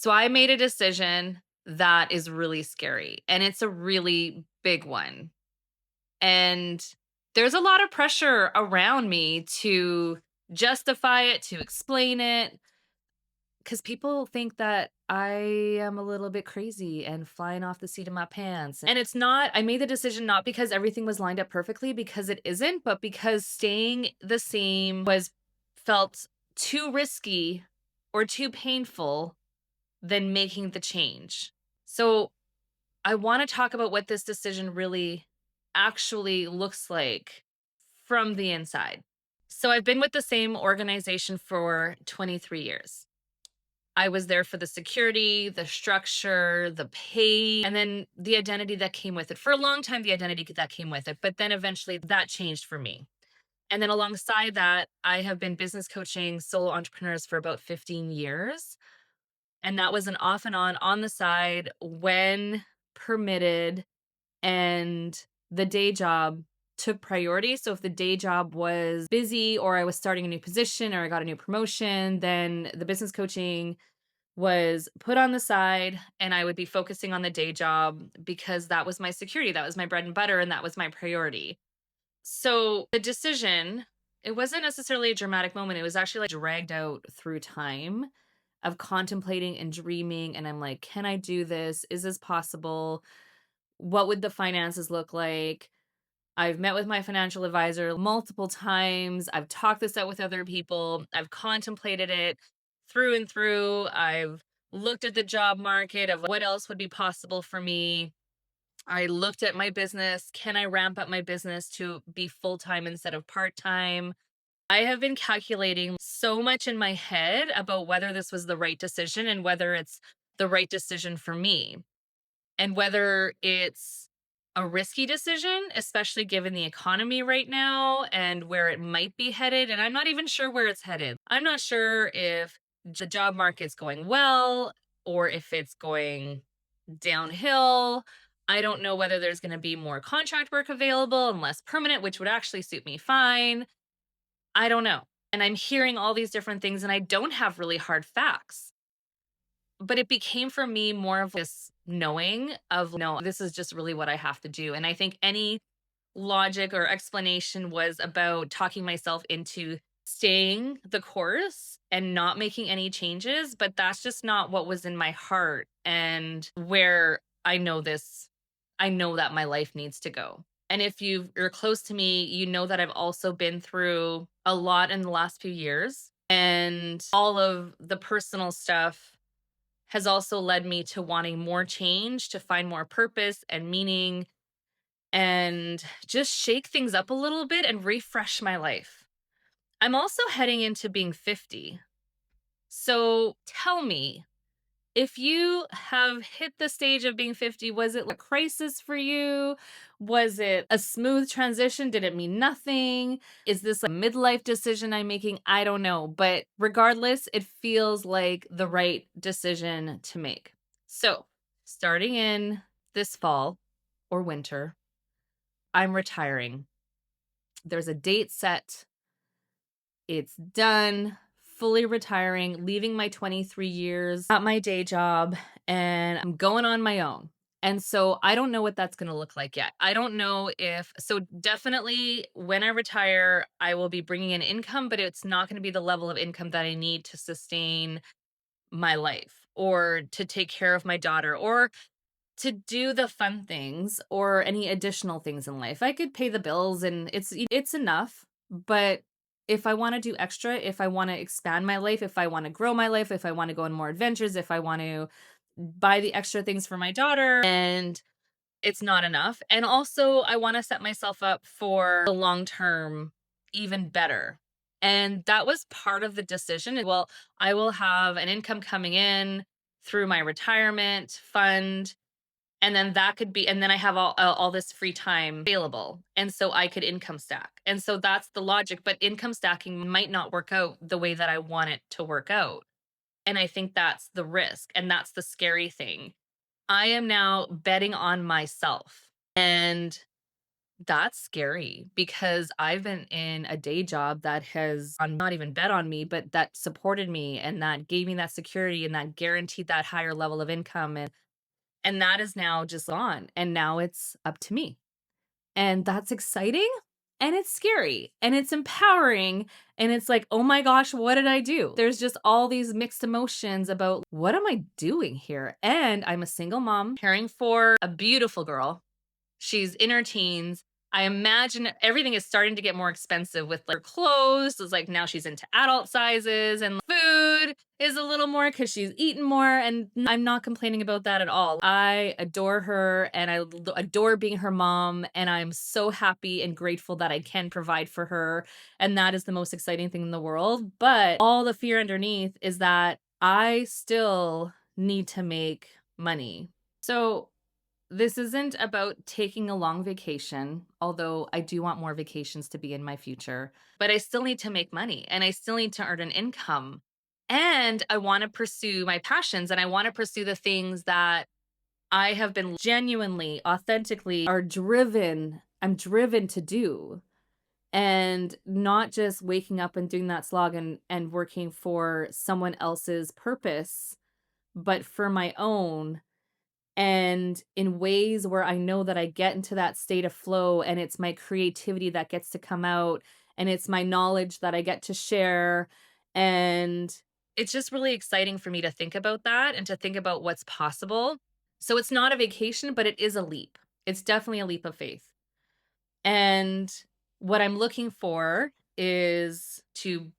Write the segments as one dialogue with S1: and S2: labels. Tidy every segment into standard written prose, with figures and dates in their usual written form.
S1: So I made a decision that is really scary, and it's a really big one. And there's a lot of pressure around me to justify it, to explain it, because people think that I am a little bit crazy and flying off the seat of my pants. And it's not, I made the decision not because everything was lined up perfectly, because it isn't, but because staying the same was felt too risky or too painful than making the change. So I want to talk about what this decision really actually looks like from the inside. So I've been with the same organization for 23 years. I was there for the security, the structure, the pay, and then the identity that came with it. For a long time, the identity that came with it, but then eventually that changed for me. And then alongside that, I have been business coaching solo entrepreneurs for about 15 years. And that was an off and on the side when permitted, and the day job took priority. So if the day job was busy or I was starting a new position or I got a new promotion, then the business coaching was put on the side and I would be focusing on the day job because that was my security, that was my bread and butter, and that was my priority. So the decision, it wasn't necessarily a dramatic moment. It was actually like dragged out through time of contemplating and dreaming. And I'm like, can I do this? Is this possible? What would the finances look like? I've met with my financial advisor multiple times. I've talked this out with other people. I've contemplated it through and through. I've looked at the job market of what else would be possible for me. I looked at my business. Can I ramp up my business to be full time instead of part time? I have been calculating so much in my head about whether this was the right decision and whether it's the right decision for me and whether it's a risky decision, especially given the economy right now and where it might be headed. And I'm not even sure where it's headed. I'm not sure if the job market's going well or if it's going downhill. I don't know whether there's going to be more contract work available and less permanent, which would actually suit me fine. I don't know. And I'm hearing all these different things and I don't have really hard facts. But it became for me more of this knowing of no, this is just really what I have to do. And I think any logic or explanation was about talking myself into staying the course and not making any changes. But that's just not what was in my heart and where I know this, I know that my life needs to go. And if you're close to me, you know that I've also been through a lot in the last few years. And all of the personal stuff has also led me to wanting more change, to find more purpose and meaning, and just shake things up a little bit and refresh my life. I'm also heading into being 50. So tell me, if you have hit the stage of being 50, was it a crisis for you? Was it a smooth transition? Did it mean nothing? Is this a midlife decision I'm making? I don't know. But regardless, it feels like the right decision to make. So, starting in this fall or winter, I'm retiring. There's a date set. It's done, fully retiring, leaving my 23 years at my day job, and I'm going on my own. And so I don't know what that's going to look like yet. I don't know if, so definitely when I retire, I will be bringing in income, but it's not going to be the level of income that I need to sustain my life or to take care of my daughter or to do the fun things or any additional things in life. I could pay the bills and it's enough, but if I want to do extra, if I want to expand my life, if I want to grow my life, if I want to go on more adventures, if I want to buy the extra things for my daughter and it's not enough. And also I want to set myself up for the long term even better. And that was part of the decision. Well, I will have an income coming in through my retirement fund, and then that could be, and then I have all this free time available. And so I could income stack. And so that's the logic, but income stacking might not work out the way that I want it to work out. And I think that's the risk. And that's the scary thing. I am now betting on myself. And That's scary because I've been in a day job that has not even bet on me, but that supported me and that gave me that security and that guaranteed that higher level of income. And that is now just gone. And now it's up to me. And that's exciting and it's scary and it's empowering. And it's like, oh my gosh, what did I do? There's just all these mixed emotions about what am I doing here? And I'm a single mom caring for a beautiful girl. She's in her teens. I imagine everything is starting to get more expensive with like her clothes. It's like now she's into adult sizes and food is a little more because she's eaten more. And I'm not complaining about that at all. I adore her and adore being her mom. And I'm so happy and grateful that I can provide for her. And that is the most exciting thing in the world. But all the fear underneath is that I still need to make money. So this isn't about taking a long vacation, although I do want more vacations to be in my future, but I still need to make money and I still need to earn an income. And I want to pursue my passions and I want to pursue the things that I have been genuinely, authentically I'm driven to do. And not just waking up and doing that slog and working for someone else's purpose, but for my own and in ways where I know that I get into that state of flow and it's my creativity that gets to come out and it's my knowledge that I get to share. And it's just really exciting for me to think about that and to think about what's possible. So it's not a vacation, but it is a leap. It's definitely a leap of faith. And what I'm looking for is to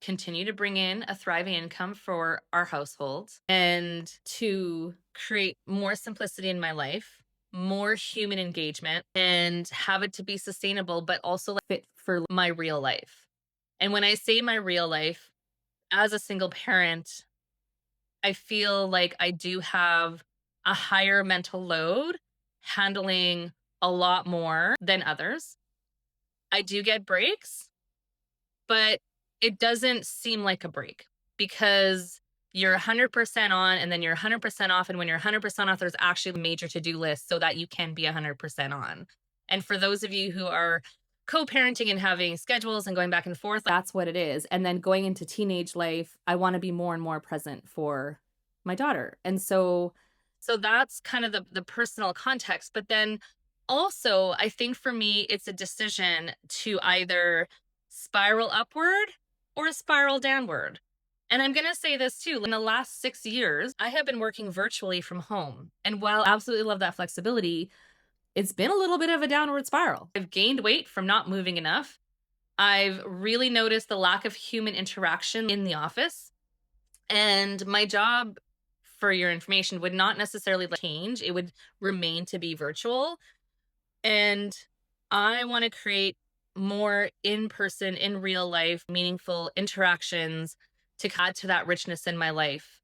S1: continue to bring in a thriving income for our household and to create more simplicity in my life, more human engagement, and have it to be sustainable, but also like fit for my real life. And when I say my real life, as a single parent, I feel like I do have a higher mental load handling a lot more than others. I do get breaks, but it doesn't seem like a break because you're 100% on and then you're 100% off. And when you're 100% off, there's actually a major to-do list so that you can be 100% on. And for those of you who are co-parenting and having schedules and going back and forth, that's what it is. And then going into teenage life, I want to be more and more present for my daughter. And so that's kind of the personal context. But then also, I think for me, it's a decision to either spiral upward or spiral downward. And I'm going to say this too. In the last 6 years, I have been working virtually from home. And while I absolutely love that flexibility, it's been a little bit of a downward spiral. I've gained weight from not moving enough. I've really noticed the lack of human interaction in the office. And my job, for your information, would not necessarily change. It would remain to be virtual. And I want to create more in person, in real life, meaningful interactions to add to that richness in my life,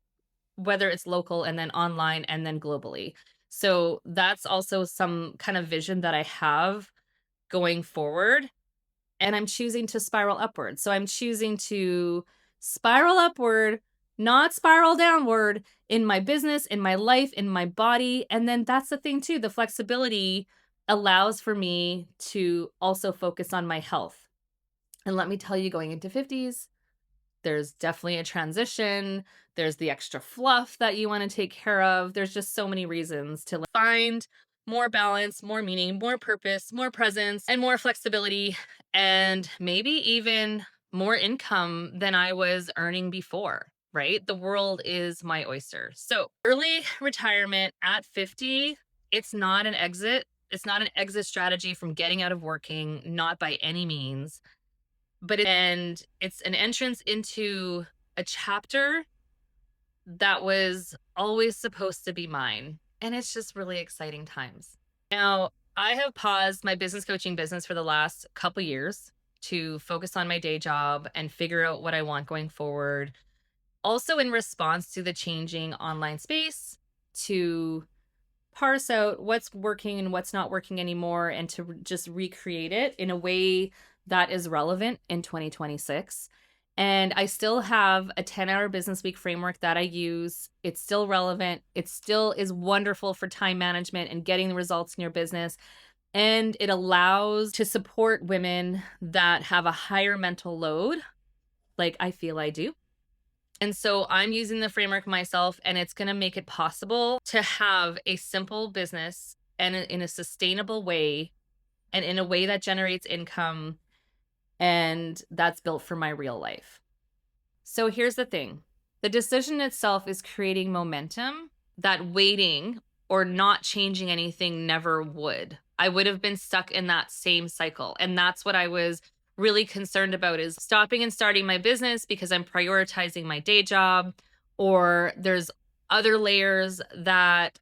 S1: whether it's local and then online and then globally. So that's also some kind of vision that I have going forward. And I'm choosing to spiral upward. So I'm choosing to spiral upward, not spiral downward in my business, in my life, in my body. And then that's the thing too, the flexibility allows for me to also focus on my health. And let me tell you, going into 50s, there's definitely a transition. There's the extra fluff that you want to take care of. There's just so many reasons to find more balance, more meaning, more purpose, more presence, and more flexibility, and maybe even more income than I was earning before, right? The world is my oyster. So early retirement at 50, it's not an exit. It's not an exit strategy from getting out of working, not by any means. But it's an entrance into a chapter that was always supposed to be mine. And it's just really exciting times. Now, I have paused my business coaching business for the last couple years to focus on my day job and figure out what I want going forward. Also, in response to the changing online space, to parse out what's working and what's not working anymore and to just recreate it in a way that is relevant in 2026. And I still have a 10-hour business week framework that I use. It's still relevant. It still is wonderful for time management and getting the results in your business. and it allows to support women that have a higher mental load, like I feel I do. And so I'm using the framework myself, and it's going to make it possible to have a simple business and in a sustainable way and in a way that generates income and that's built for my real life. So here's the thing. The decision itself is creating momentum that waiting or not changing anything never would. I would have been stuck in that same cycle. And that's what I was really concerned about, is stopping and starting my business because I'm prioritizing my day job, or there's other layers that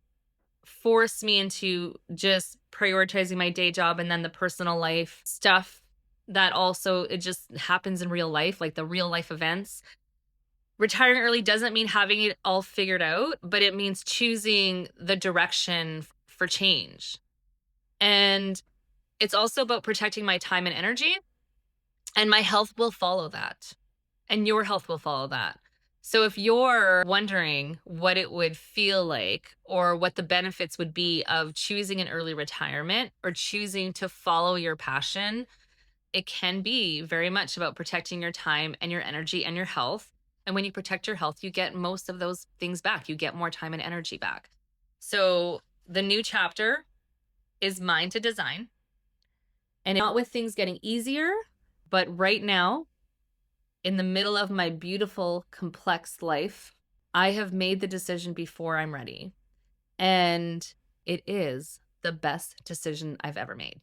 S1: force me into just prioritizing my day job, and then the personal life stuff that also it just happens in real life, like the real life events. Retiring early doesn't mean having it all figured out, but it means choosing the direction for change. And it's also about protecting my time and energy, and my health will follow that, and your health will follow that. So if you're wondering what it would feel like or what the benefits would be of choosing an early retirement or choosing to follow your passion, it can be very much about protecting your time and your energy and your health. And when you protect your health, you get most of those things back. You get more time and energy back. So the new chapter is mine to design, and not with things getting easier, but right now, in the middle of my beautiful, complex life, I have made the decision before I'm ready. And it is the best decision I've ever made.